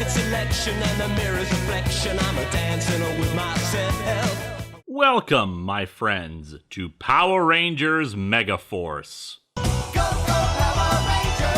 perfect selection and the mirror's reflection. I'm a dancing with myself. Welcome, my friends, to Power Rangers Megaforce. Go, go, Power Rangers!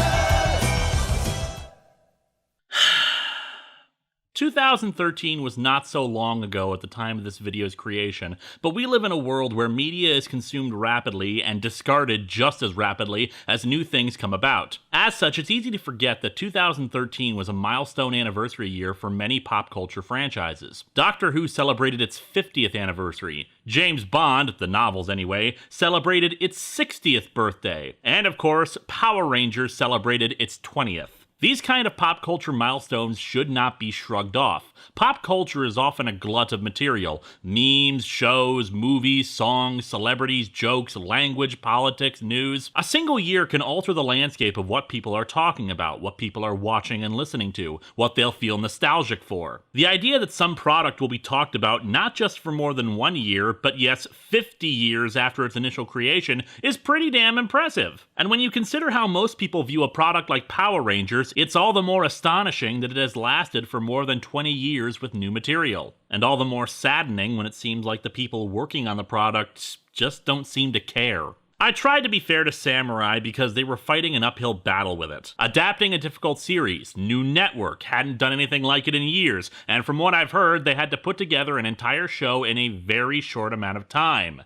2013 was not so long ago at the time of this video's creation, but we live in a world where media is consumed rapidly and discarded just as rapidly as new things come about. As such, it's easy to forget that 2013 was a milestone anniversary year for many pop culture franchises. Doctor Who celebrated its 50th anniversary, James Bond, the novels anyway, celebrated its 60th birthday, and of course, Power Rangers celebrated its 20th. These kind of pop culture milestones should not be shrugged off. Pop culture is often a glut of material. Memes, shows, movies, songs, celebrities, jokes, language, politics, news. A single year can alter the landscape of what people are talking about, what people are watching and listening to, what they'll feel nostalgic for. The idea that some product will be talked about not just for more than 1 year, but yes, 50 years after its initial creation is pretty damn impressive. And when you consider how most people view a product like Power Rangers, it's all the more astonishing that it has lasted for more than 20 years with new material. And all the more saddening when it seems like the people working on the product just don't seem to care. I tried to be fair to Samurai because they were fighting an uphill battle with it. Adapting a difficult series, new network, hadn't done anything like it in years, and from what I've heard, they had to put together an entire show in a very short amount of time.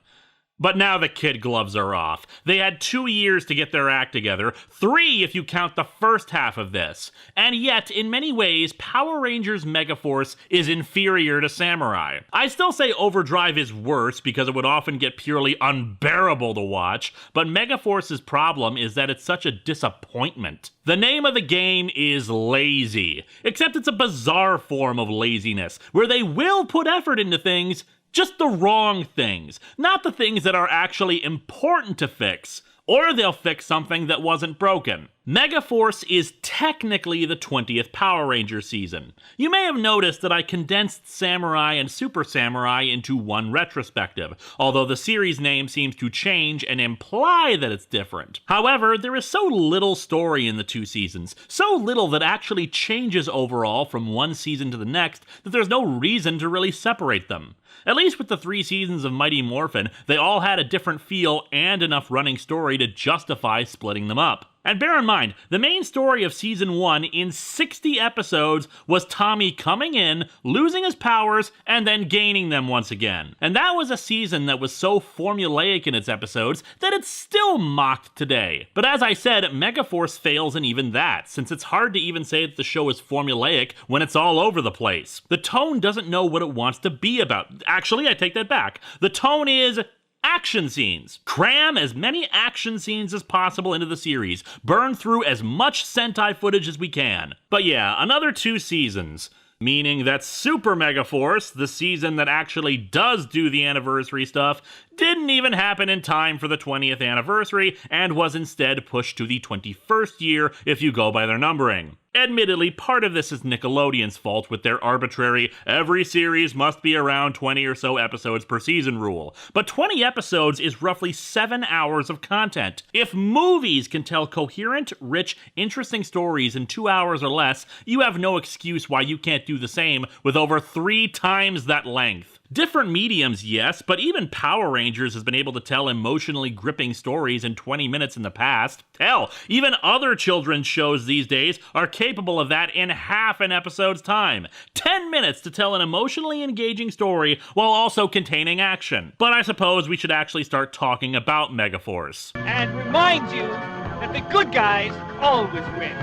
But now the kid gloves are off. They had 2 years to get their act together, 3 if you count the first half of this. And yet, in many ways, Power Rangers Megaforce is inferior to Samurai. I still say Overdrive is worse because it would often get purely unbearable to watch, but Megaforce's problem is that it's such a disappointment. The name of the game is lazy, except it's a bizarre form of laziness, where they will put effort into things, just the wrong things, not the things that are actually important to fix, or they'll fix something that wasn't broken. Megaforce is technically the 20th Power Ranger season. You may have noticed that I condensed Samurai and Super Samurai into one retrospective, although the series name seems to change and imply that it's different. However, there is so little story in the 2 seasons, so little that actually changes overall from one season to the next, that there's no reason to really separate them. At least with the 3 seasons of Mighty Morphin, they all had a different feel and enough running story to justify splitting them up. And bear in mind, the main story of Season 1 in 60 episodes was Tommy coming in, losing his powers, and then gaining them once again. And that was a season that was so formulaic in its episodes that it's still mocked today. But as I said, Megaforce fails in even that, since it's hard to even say that the show is formulaic when it's all over the place. The tone doesn't know what it wants to be about. Actually, I take that back. The tone is action scenes. Cram as many action scenes as possible into the series. Burn through as much Sentai footage as we can. But yeah, another 2 seasons. Meaning that Super Megaforce, the season that actually does do the anniversary stuff, didn't even happen in time for the 20th anniversary and was instead pushed to the 21st year if you go by their numbering. Admittedly, part of this is Nickelodeon's fault with their arbitrary, every series must be around 20 or so episodes per season rule. But 20 episodes is roughly 7 hours of content. If movies can tell coherent, rich, interesting stories in 2 hours or less, you have no excuse why you can't do the same with over 3 times that length. Different mediums, yes, but even Power Rangers has been able to tell emotionally gripping stories in 20 minutes in the past. Hell, even other children's shows these days are capable of that in half an episode's time. 10 minutes to tell an emotionally engaging story while also containing action. But I suppose we should actually start talking about Megaforce. And remind you that the good guys always win.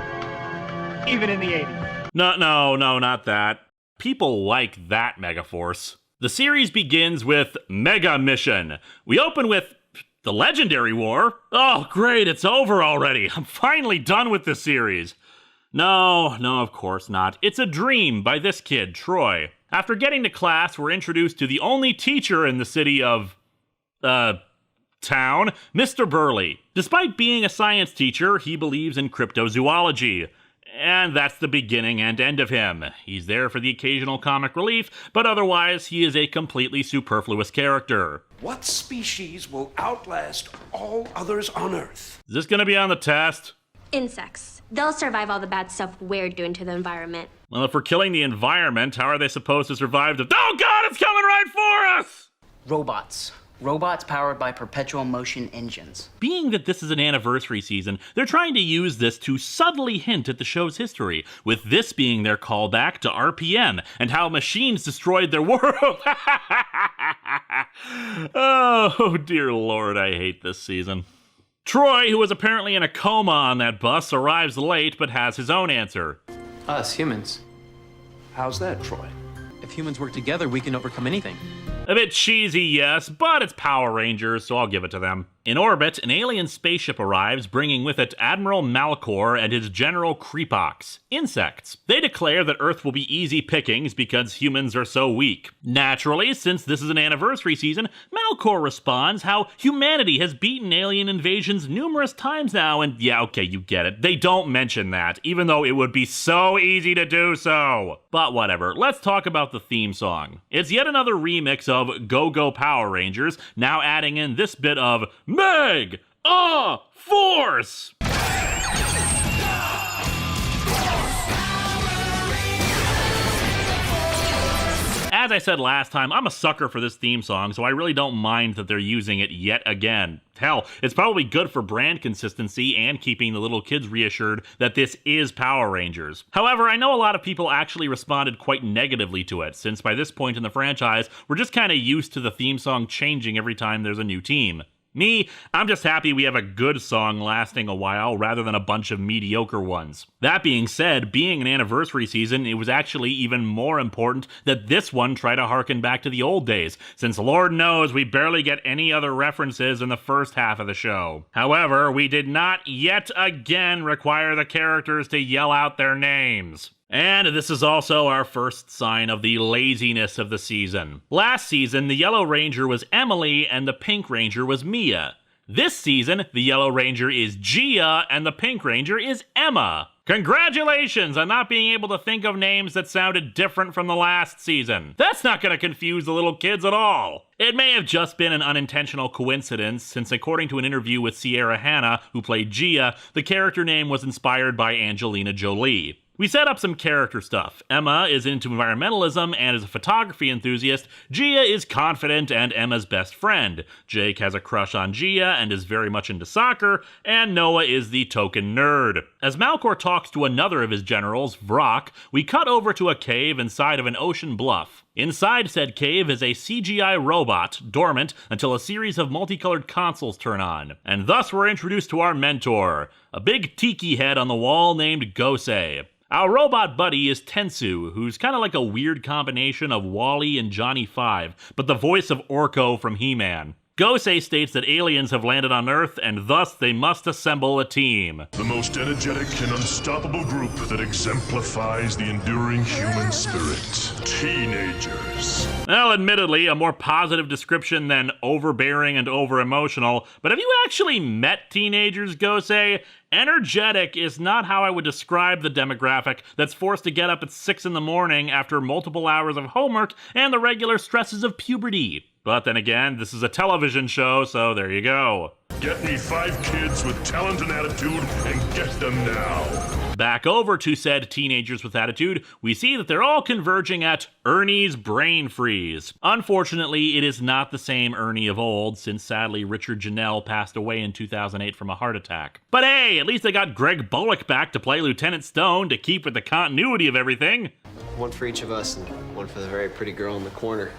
Even in the 80s. No, not that. People like that Megaforce. The series begins with Mega Mission. We open with the Legendary War. Oh, great, it's over already. I'm finally done with this series. No, of course not. It's a dream by this kid, Troy. After getting to class, we're introduced to the only teacher in the city of, town, Mr. Burley. Despite being a science teacher, he believes in cryptozoology. And that's the beginning and end of him. He's there for the occasional comic relief, but otherwise he is a completely superfluous character. What species will outlast all others on Earth? Is this gonna be on the test? Insects. They'll survive all the bad stuff we're doing to the environment. Well, if we're killing the environment, how are they supposed to survive the— Oh god, it's coming right for us! Robots. Robots powered by perpetual motion engines. Being that this is an anniversary season, they're trying to use this to subtly hint at the show's history, with this being their callback to RPM and how machines destroyed their world. Oh, dear lord, I hate this season. Troy, who was apparently in a coma on that bus, arrives late but has his own answer. Us, humans. How's that, Troy? If humans work together, we can overcome anything. A bit cheesy, yes, but it's Power Rangers, so I'll give it to them. In orbit, an alien spaceship arrives, bringing with it Admiral Malkor and his General Kreepox, insects. They declare that Earth will be easy pickings because humans are so weak. Naturally, since this is an anniversary season, Malkor responds how humanity has beaten alien invasions numerous times now, and yeah, okay, you get it. They don't mention that, even though it would be so easy to do so. But whatever, let's talk about the theme song. It's yet another remix of Go Go Power Rangers, now adding in this bit of Megaforce! As I said last time, I'm a sucker for this theme song, so I really don't mind that they're using it yet again. Hell, it's probably good for brand consistency and keeping the little kids reassured that this is Power Rangers. However, I know a lot of people actually responded quite negatively to it, since by this point in the franchise, we're just kinda used to the theme song changing every time there's a new team. Me, I'm just happy we have a good song lasting a while rather than a bunch of mediocre ones. That being said, being an anniversary season, it was actually even more important that this one try to harken back to the old days, since Lord knows we barely get any other references in the first half of the show. However, we did not yet again require the characters to yell out their names. And this is also our first sign of the laziness of the season. Last season, the Yellow Ranger was Emily and the Pink Ranger was Mia. This season, the Yellow Ranger is Gia and the Pink Ranger is Emma. Congratulations on not being able to think of names that sounded different from the last season. That's not going to confuse the little kids at all. It may have just been an unintentional coincidence, since according to an interview with Sierra Hanna, who played Gia, the character name was inspired by Angelina Jolie. We set up some character stuff. Emma is into environmentalism and is a photography enthusiast. Gia is confident and Emma's best friend. Jake has a crush on Gia and is very much into soccer, and Noah is the token nerd. As Malkor talks to another of his generals, Vrock, we cut over to a cave inside of an ocean bluff. Inside said cave is a CGI robot, dormant until a series of multicolored consoles turn on. And thus we're introduced to our mentor, a big tiki head on the wall named Gosei. Our robot buddy is Tensu, who's kind of like a weird combination of Wall-E and Johnny Five, but the voice of Orko from He-Man. Gosei states that aliens have landed on Earth, and thus they must assemble a team. The most energetic and unstoppable group that exemplifies the enduring human spirit. Teenagers. Well, admittedly, a more positive description than overbearing and over-emotional, but have you actually met teenagers, Gosei? Energetic is not how I would describe the demographic that's forced to get up at 6 in the morning after multiple hours of homework and the regular stresses of puberty. But then again, this is a television show, so there you go. Get me 5 kids with talent and attitude and get them now. Back over to said teenagers with attitude, we see that they're all converging at Ernie's brain freeze. Unfortunately, it is not the same Ernie of old, since sadly Richard Janelle passed away in 2008 from a heart attack. But hey, at least they got Greg Bullock back to play Lieutenant Stone to keep with the continuity of everything. One for each of us and one for the very pretty girl in the corner.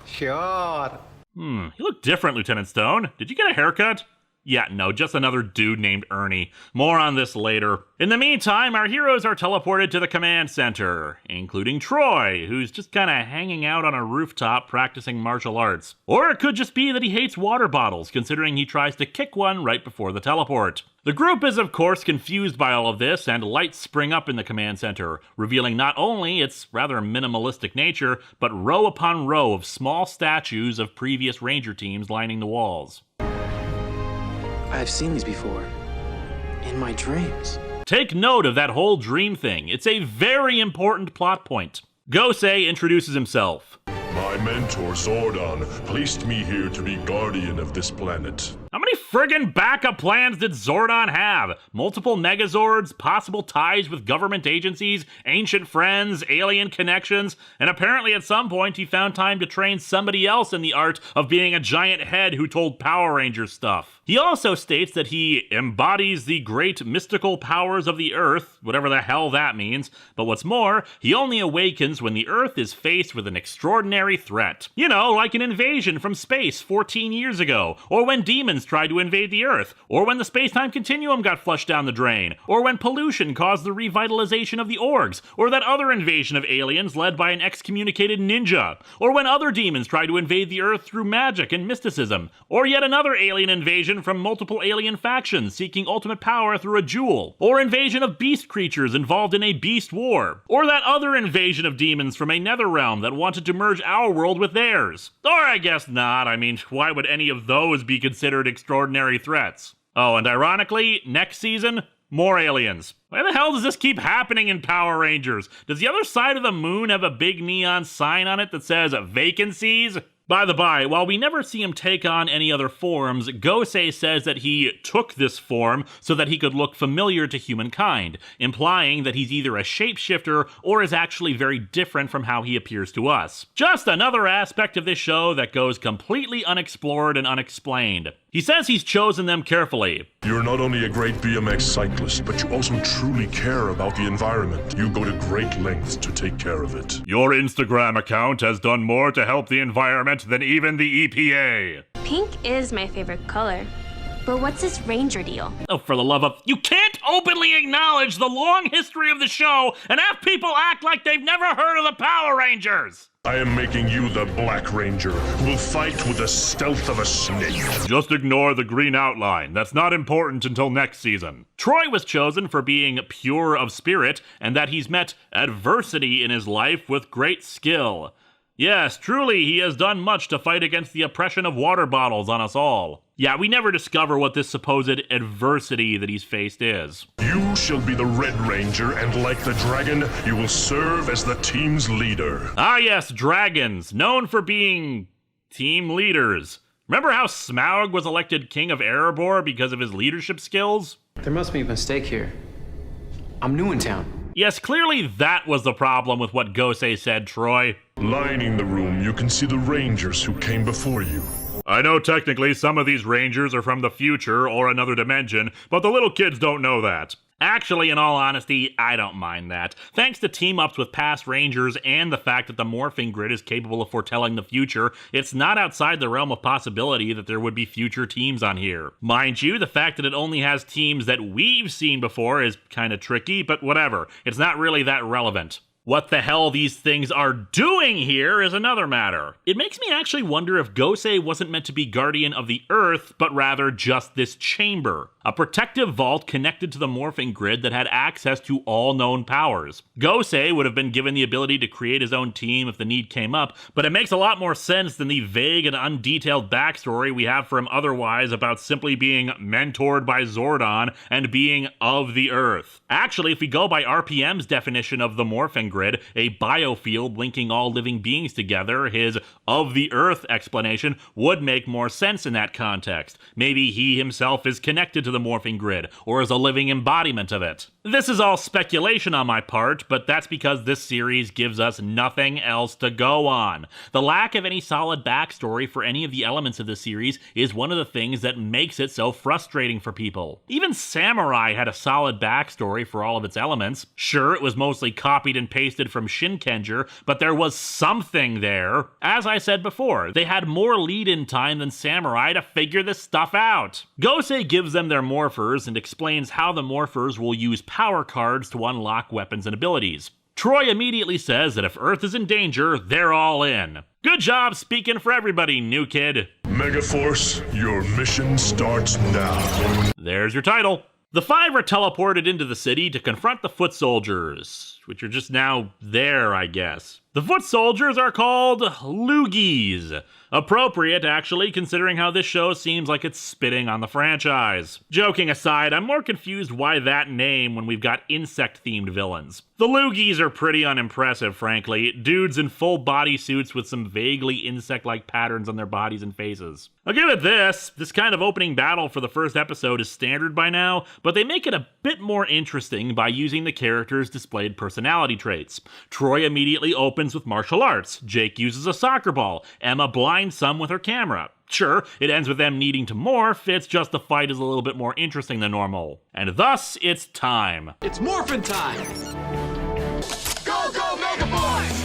Sure. You look different, Lieutenant Stone. Did you get a haircut? Yeah, no, just another dude named Ernie. More on this later. In the meantime, our heroes are teleported to the command center, including Troy, who's just kinda hanging out on a rooftop practicing martial arts. Or it could just be that he hates water bottles, considering he tries to kick one right before the teleport. The group is of course confused by all of this, and lights spring up in the command center, revealing not only its rather minimalistic nature, but row upon row of small statues of previous Ranger teams lining the walls. I've seen these before. In my dreams. Take note of that whole dream thing. It's a very important plot point. Gosei introduces himself. My mentor, Zordon, placed me here to be guardian of this planet. How many friggin' backup plans did Zordon have? Multiple Megazords, possible ties with government agencies, ancient friends, alien connections, and apparently at some point he found time to train somebody else in the art of being a giant head who told Power Rangers stuff. He also states that he embodies the great mystical powers of the Earth, whatever the hell that means, but what's more, he only awakens when the Earth is faced with an extraordinary threat. You know, like an invasion from space 14 years ago, or when demons tried to invade the Earth, or when the space-time continuum got flushed down the drain, or when pollution caused the revitalization of the orgs, or that other invasion of aliens led by an excommunicated ninja, or when other demons tried to invade the Earth through magic and mysticism, or yet another alien invasion from multiple alien factions seeking ultimate power through a jewel, or invasion of beast creatures involved in a beast war, or that other invasion of demons from a nether realm that wanted to merge our world with theirs. Or I guess not. I mean, why would any of those be considered extraordinary threats? Oh, and ironically, next season, more aliens. Why the hell does this keep happening in Power Rangers? Does the other side of the moon have a big neon sign on it that says vacancies? By the by, while we never see him take on any other forms, Gosei says that he took this form so that he could look familiar to humankind, implying that he's either a shapeshifter or is actually very different from how he appears to us. Just another aspect of this show that goes completely unexplored and unexplained. He says he's chosen them carefully. You're not only a great BMX cyclist, but you also truly care about the environment. You go to great lengths to take care of it. Your Instagram account has done more to help the environment than even the EPA. Pink is my favorite color. But what's this Ranger deal? Oh, for the love of... You can't openly acknowledge the long history of the show and have people act like they've never heard of the Power Rangers! I am making you the Black Ranger, who will fight with the stealth of a snake. Just ignore the green outline. That's not important until next season. Troy was chosen for being pure of spirit, and that he's met adversity in his life with great skill. Yes, truly, he has done much to fight against the oppression of water bottles on us all. Yeah, we never discover what this supposed adversity that he's faced is. You shall be the Red Ranger, and like the dragon, you will serve as the team's leader. Ah yes, dragons, known for being team leaders. Remember how Smaug was elected King of Erebor because of his leadership skills? There must be a mistake here. I'm new in town. Yes, clearly that was the problem with what Gosei said, Troy. Lining the room, you can see the Rangers who came before you. I know technically some of these Rangers are from the future or another dimension, but the little kids don't know that. Actually, in all honesty, I don't mind that. Thanks to team-ups with past Rangers and the fact that the Morphing Grid is capable of foretelling the future, it's not outside the realm of possibility that there would be future teams on here. Mind you, the fact that it only has teams that we've seen before is kinda tricky, but whatever. It's not really that relevant. What the hell these things are doing here is another matter. It makes me actually wonder if Gosei wasn't meant to be guardian of the Earth, but rather just this chamber. A protective vault connected to the Morphing Grid that had access to all known powers. Gosei would have been given the ability to create his own team if the need came up, but it makes a lot more sense than the vague and undetailed backstory we have for him otherwise about simply being mentored by Zordon and being of the Earth. Actually, if we go by RPM's definition of the Morphing Grid, a biofield linking all living beings together, his of the Earth explanation would make more sense in that context. Maybe he himself is connected to the Morphing Grid, or is a living embodiment of it. This is all speculation on my part, but that's because this series gives us nothing else to go on. The lack of any solid backstory for any of the elements of the series is one of the things that makes it so frustrating for people. Even Samurai had a solid backstory for all of its elements. Sure, it was mostly copied and pasted from Shinkenger, but there was something there. As I said before, they had more lead-in time than Samurai to figure this stuff out. Gosei gives them their morphers and explains how the morphers will use power cards to unlock weapons and abilities. Troy immediately says that if Earth is in danger, they're all in. Good job speaking for everybody, new kid. Megaforce, your mission starts now. There's your title. The five are teleported into the city to confront the foot soldiers, which are just now there, I guess. The foot soldiers are called loogies. Appropriate, actually, considering how this show seems like it's spitting on the franchise. Joking aside, I'm more confused why that name when we've got insect-themed villains. The loogies are pretty unimpressive, frankly. Dudes in full bodysuits with some vaguely insect-like patterns on their bodies and faces. I'll give it this. This kind of opening battle for the first episode is standard by now, but they make it a bit more interesting by using the characters' displayed personality traits. Troy immediately opens with martial arts. Jake uses a soccer ball. Emma blinds some with her camera. Sure, it ends with them needing to morph, it's just the fight is a little bit more interesting than normal. And thus, it's time. It's morphin' time! Go, go, Megaforce!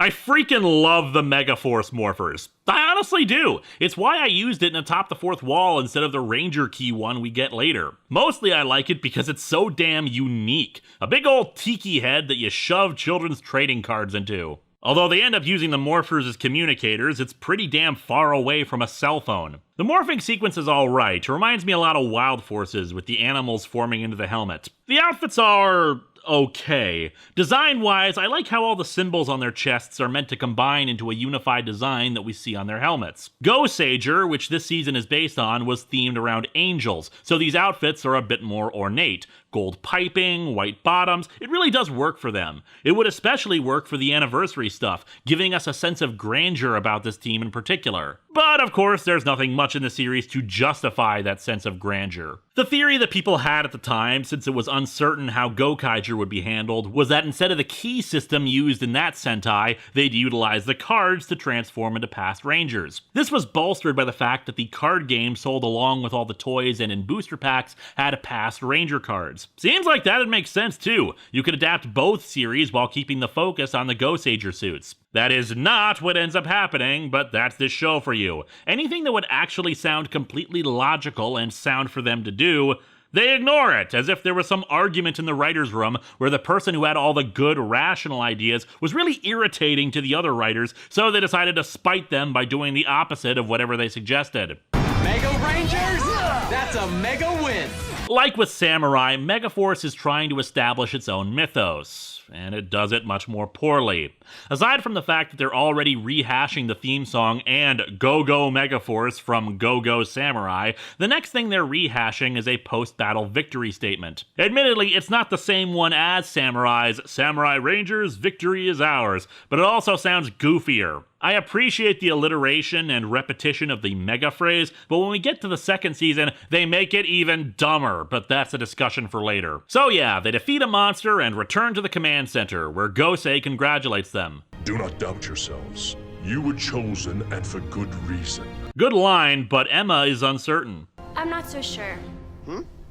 I freaking love the Megaforce morphers. I honestly do. It's why I used it in AtopTheFourthWall instead of the Ranger Key one we get later. Mostly I like it because it's so damn unique. A big old tiki head that you shove children's trading cards into. Although they end up using the morphers as communicators, it's pretty damn far away from a cell phone. The morphing sequence is alright. It reminds me a lot of Wild Forces with the animals forming into the helmet. The outfits are okay. Design-wise, I like how all the symbols on their chests are meant to combine into a unified design that we see on their helmets. Gosei, which this season is based on, was themed around angels, so these outfits are a bit more ornate. Gold piping, white bottoms, it really does work for them. It would especially work for the anniversary stuff, giving us a sense of grandeur about this team in particular. But of course, there's nothing much in the series to justify that sense of grandeur. The theory that people had at the time, since it was uncertain how Gokaiger would be handled, was that instead of the key system used in that Sentai, they'd utilize the cards to transform into past Rangers. This was bolstered by the fact that the card game sold along with all the toys and in booster packs had past Ranger cards. Seems like that'd make sense too. You could adapt both series while keeping the focus on the Gosei suits. That is not what ends up happening, but that's this show for you. Anything that would actually sound completely logical and sound for them to do, they ignore it, as if there was some argument in the writer's room where the person who had all the good, rational ideas was really irritating to the other writers, so they decided to spite them by doing the opposite of whatever they suggested. Mega Rangers? That's a mega win! Like with Samurai, Megaforce is trying to establish its own mythos, and it does it much more poorly. Aside from the fact that they're already rehashing the theme song and Go Go Megaforce from Go Go Samurai, the next thing they're rehashing is a post-battle victory statement. Admittedly, it's not the same one as Samurai's Samurai Rangers, victory is ours, but it also sounds goofier. I appreciate the alliteration and repetition of the mega phrase, but when we get to the second season, they make it even dumber, but that's a discussion for later. So yeah, they defeat a monster and return to the command center, where Gosei congratulates them. Do not doubt yourselves. You were chosen, and for good reason. Good line, but Emma is uncertain. I'm not so sure.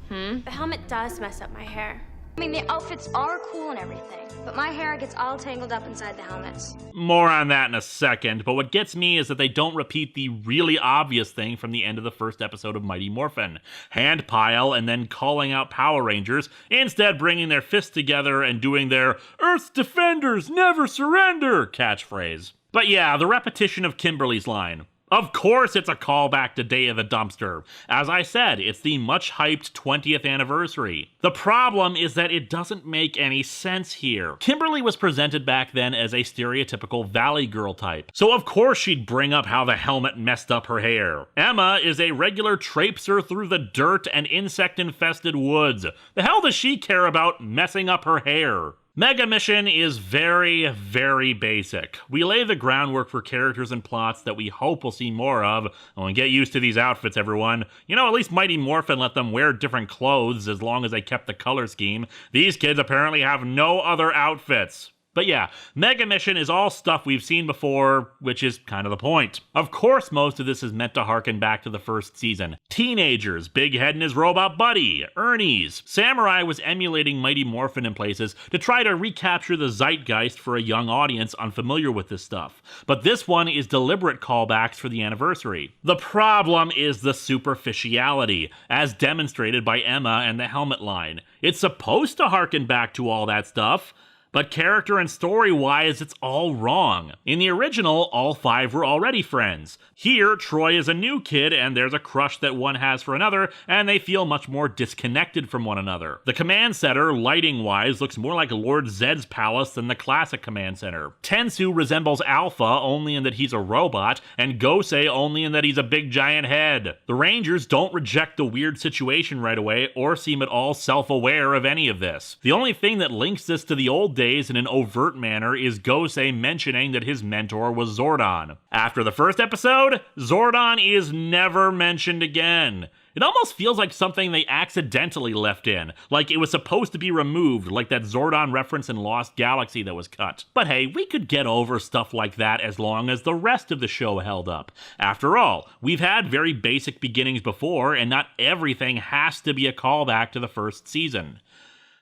The helmet does mess up my hair. I mean, the outfits are cool and everything, but my hair gets all tangled up inside the helmets. More on that in a second, but what gets me is that they don't repeat the really obvious thing from the end of the first episode of Mighty Morphin. Hand pile and then calling out Power Rangers, instead bringing their fists together and doing their Earth's Defenders Never Surrender catchphrase. But yeah, the repetition of Kimberly's line. Of course it's a callback to Day of the Dumpster. As I said, it's the much-hyped 20th anniversary. The problem is that it doesn't make any sense here. Kimberly was presented back then as a stereotypical Valley Girl type, so of course she'd bring up how the helmet messed up her hair. Emma is a regular traipser through the dirt and insect-infested woods. The hell does she care about messing up her hair? Mega Mission is very, very basic. We lay the groundwork for characters and plots that we hope we'll see more of. And get used to these outfits, everyone. You know, at least Mighty Morphin let them wear different clothes as long as they kept the color scheme. These kids apparently have no other outfits. But yeah, Mega Mission is all stuff we've seen before, which is kind of the point. Of course most of this is meant to harken back to the first season. Teenagers, Big Head and his robot buddy, Ernie's. Samurai was emulating Mighty Morphin in places to try to recapture the zeitgeist for a young audience unfamiliar with this stuff. But this one is deliberate callbacks for the anniversary. The problem is the superficiality, as demonstrated by Emma and the helmet line. It's supposed to harken back to all that stuff, But character and story-wise, it's all wrong. In the original, all 5 were already friends. Here, Troy is a new kid, and there's a crush that one has for another, and they feel much more disconnected from one another. The command center, lighting-wise, looks more like Lord Zedd's palace than the classic command center. Tensu resembles Alpha only in that he's a robot, and Gosei only in that he's a big giant head. The Rangers don't reject the weird situation right away, or seem at all self-aware of any of this. The only thing that links this to the old days in an overt manner is Gosei mentioning that his mentor was Zordon. After the first episode, Zordon is never mentioned again. It almost feels like something they accidentally left in, like it was supposed to be removed, like that Zordon reference in Lost Galaxy that was cut. But hey, we could get over stuff like that as long as the rest of the show held up. After all, we've had very basic beginnings before, and not everything has to be a callback to the first season.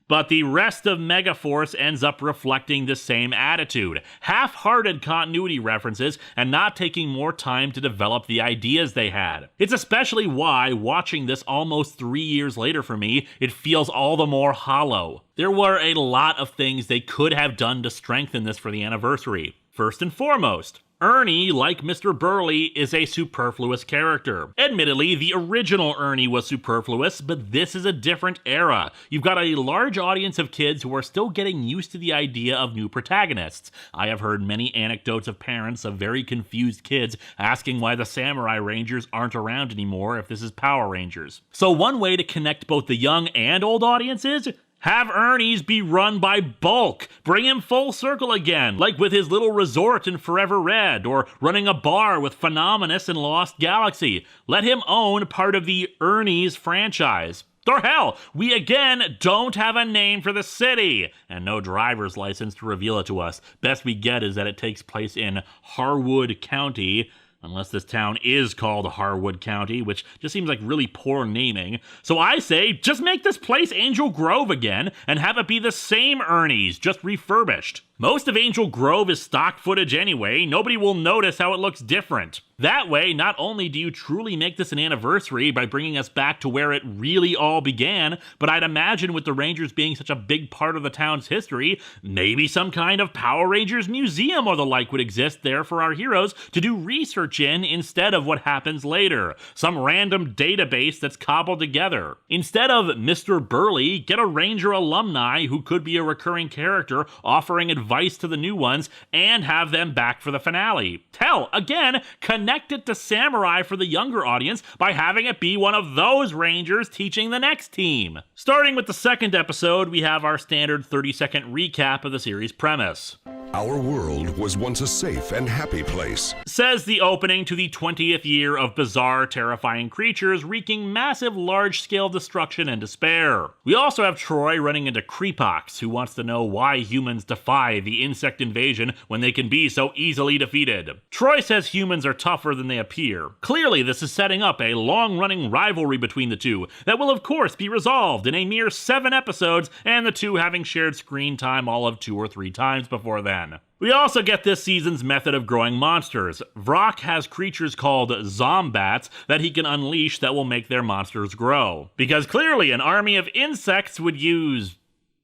But the rest of Megaforce ends up reflecting the same attitude. Half-hearted continuity references and not taking more time to develop the ideas they had. It's especially why, watching this almost 3 years later for me, it feels all the more hollow. There were a lot of things they could have done to strengthen this for the anniversary. First and foremost, Ernie, like Mr. Burley, is a superfluous character. Admittedly, the original Ernie was superfluous, but this is a different era. You've got a large audience of kids who are still getting used to the idea of new protagonists. I have heard many anecdotes of parents of very confused kids asking why the Samurai Rangers aren't around anymore if this is Power Rangers. So one way to connect both the young and old audiences? Have Ernie's be run by Bulk. Bring him full circle again, like with his little resort in Forever Red, or running a bar with Phenomenus in Lost Galaxy. Let him own part of the Ernie's franchise. Or hell, we again don't have a name for the city, and no driver's license to reveal it to us. Best we get is that it takes place in Harwood County, unless this town is called Harwood County, which just seems like really poor naming. So I say, just make this place Angel Grove again, and have it be the same Ernie's, just refurbished. Most of Angel Grove is stock footage anyway, nobody will notice how it looks different. That way, not only do you truly make this an anniversary by bringing us back to where it really all began, but I'd imagine with the Rangers being such a big part of the town's history, maybe some kind of Power Rangers museum or the like would exist there for our heroes to do research in instead of what happens later. Some random database that's cobbled together. Instead of Mr. Burley, get a Ranger alumni who could be a recurring character offering advice to the new ones and have them back for the finale. Hell, again, connect it to Samurai for the younger audience by having it be one of those Rangers teaching the next team. Starting with the second episode, we have our standard 30-second recap of the series premise. Our world was once a safe and happy place, says the opening to the 20th year of bizarre, terrifying creatures wreaking massive, large-scale destruction and despair. We also have Troy running into Creepox, who wants to know why humans defy the insect invasion when they can be so easily defeated. Troy says humans are tougher than they appear. Clearly, this is setting up a long-running rivalry between the two that will of course be resolved in a mere 7 episodes, and the two having shared screen time all of 2 or 3 times before then. We also get this season's method of growing monsters. Vrock has creatures called Zombats that he can unleash that will make their monsters grow. Because clearly an army of insects would use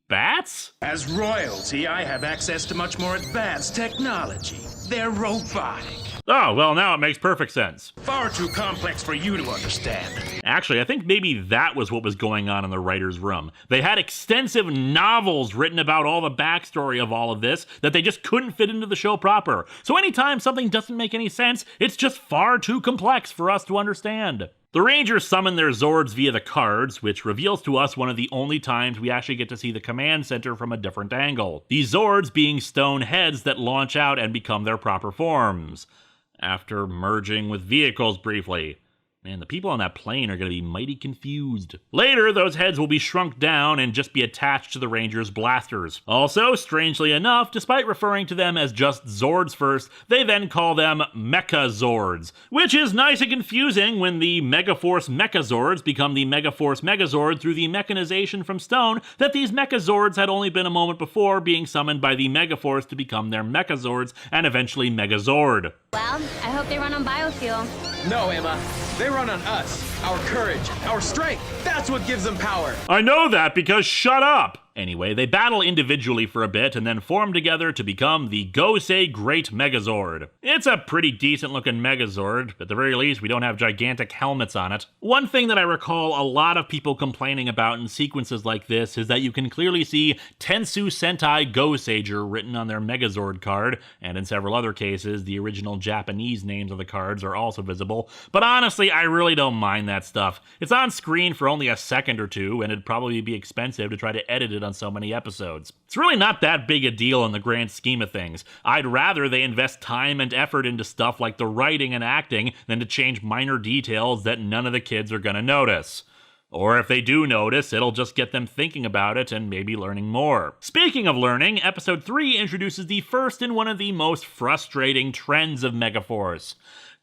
bats? As royalty, I have access to much more advanced technology. They're robotic. Oh, well, now it makes perfect sense. Far too complex for you to understand. Actually, I think maybe that was what was going on in the writer's room. They had extensive novels written about all the backstory of all of this that they just couldn't fit into the show proper. So anytime something doesn't make any sense, it's just far too complex for us to understand. The Rangers summon their Zords via the cards, which reveals to us one of the only times we actually get to see the command center from a different angle. These Zords being stone heads that launch out and become their proper forms, after merging with vehicles briefly. Man, the people on that plane are going to be mighty confused. Later, those heads will be shrunk down and just be attached to the Rangers' blasters. Also, strangely enough, despite referring to them as just Zords first, they then call them Mecha-Zords, which is nice and confusing when the Megaforce Mecha-Zords become the Megaforce Megazord through the mechanization from stone that these Mecha-Zords had only been a moment before being summoned by the Megaforce to become their Mecha-Zords and eventually Megazord. Well, I hope they run on biofuel. No, Emma. They run on us. Our courage, our strength. That's what gives them power. I know that because shut up! Anyway, they battle individually for a bit and then form together to become the Gosei Great Megazord. It's a pretty decent looking Megazord, but at the very least we don't have gigantic helmets on it. One thing that I recall a lot of people complaining about in sequences like this is that you can clearly see Tensu Sentai Goseiger written on their Megazord card, and in several other cases the original Japanese names of the cards are also visible, but honestly I really don't mind that stuff. It's on screen for only a second or two, and it'd probably be expensive to try to edit it on so many episodes. It's really not that big a deal in the grand scheme of things. I'd rather they invest time and effort into stuff like the writing and acting than to change minor details that none of the kids are gonna notice. Or if they do notice, it'll just get them thinking about it and maybe learning more. Speaking of learning, episode 3 introduces the first in one of the most frustrating trends of Megaforce.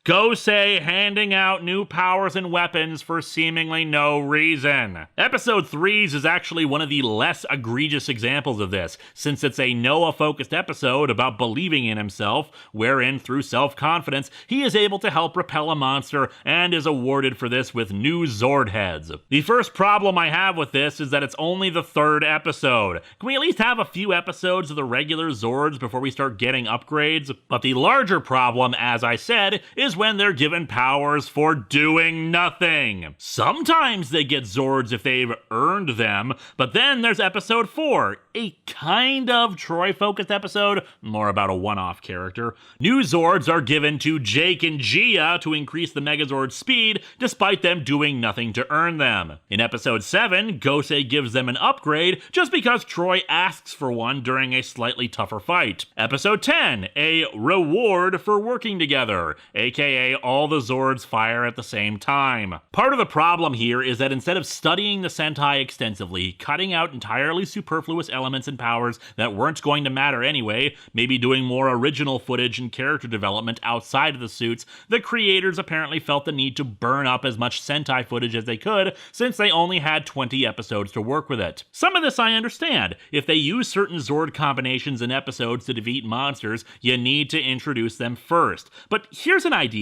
Gosei handing out new powers and weapons for seemingly no reason. Episode 3's is actually one of the less egregious examples of this, since it's a Noah-focused episode about believing in himself, wherein, through self-confidence, he is able to help repel a monster and is awarded for this with new Zord heads. The first problem I have with this is that it's only the 3rd episode. Can we at least have a few episodes of the regular Zords before we start getting upgrades? But the larger problem, as I said, is when they're given powers for doing nothing. Sometimes they get Zords if they've earned them, but then there's episode 4, a kind of Troy-focused episode, more about a one-off character. New Zords are given to Jake and Gia to increase the Megazord's speed, despite them doing nothing to earn them. In episode 7, Gosei gives them an upgrade just because Troy asks for one during a slightly tougher fight. Episode 10, a reward for working together, aka all the Zords fire at the same time. Part of the problem here is that instead of studying the Sentai extensively, cutting out entirely superfluous elements and powers that weren't going to matter anyway, maybe doing more original footage and character development outside of the suits, the creators apparently felt the need to burn up as much Sentai footage as they could, since they only had 20 episodes to work with it. Some of this I understand. If they use certain Zord combinations in episodes to defeat monsters, you need to introduce them first. But here's an idea.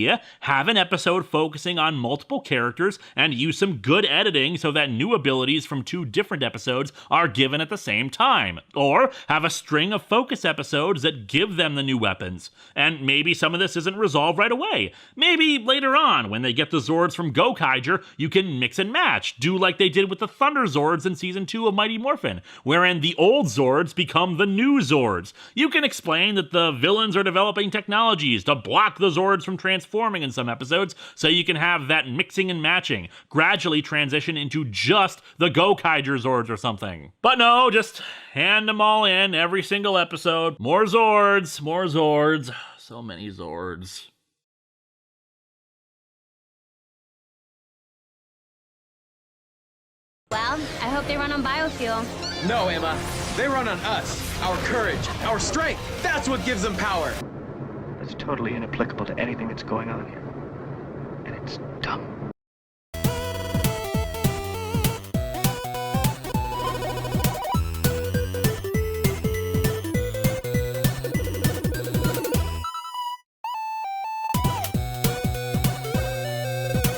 Have an episode focusing on multiple characters and use some good editing so that new abilities from 2 different episodes are given at the same time. Or have a string of focus episodes that give them the new weapons. And maybe some of this isn't resolved right away. Maybe later on, when they get the Zords from Gokaiger, you can mix and match, do like they did with the Thunder Zords in Season 2 of Mighty Morphin, wherein the old Zords become the new Zords. You can explain that the villains are developing technologies to block the Zords from transforming in some episodes, so you can have that mixing and matching, gradually transition into just the Gokaiger Zords or something. But no, just hand them all in every single episode. More Zords, more Zords, so many Zords. Well, I hope they run on biofuel. No, Emma. They run on us. Our courage, our strength. That's what gives them power. That's totally inapplicable to anything that's going on here. And it's dumb.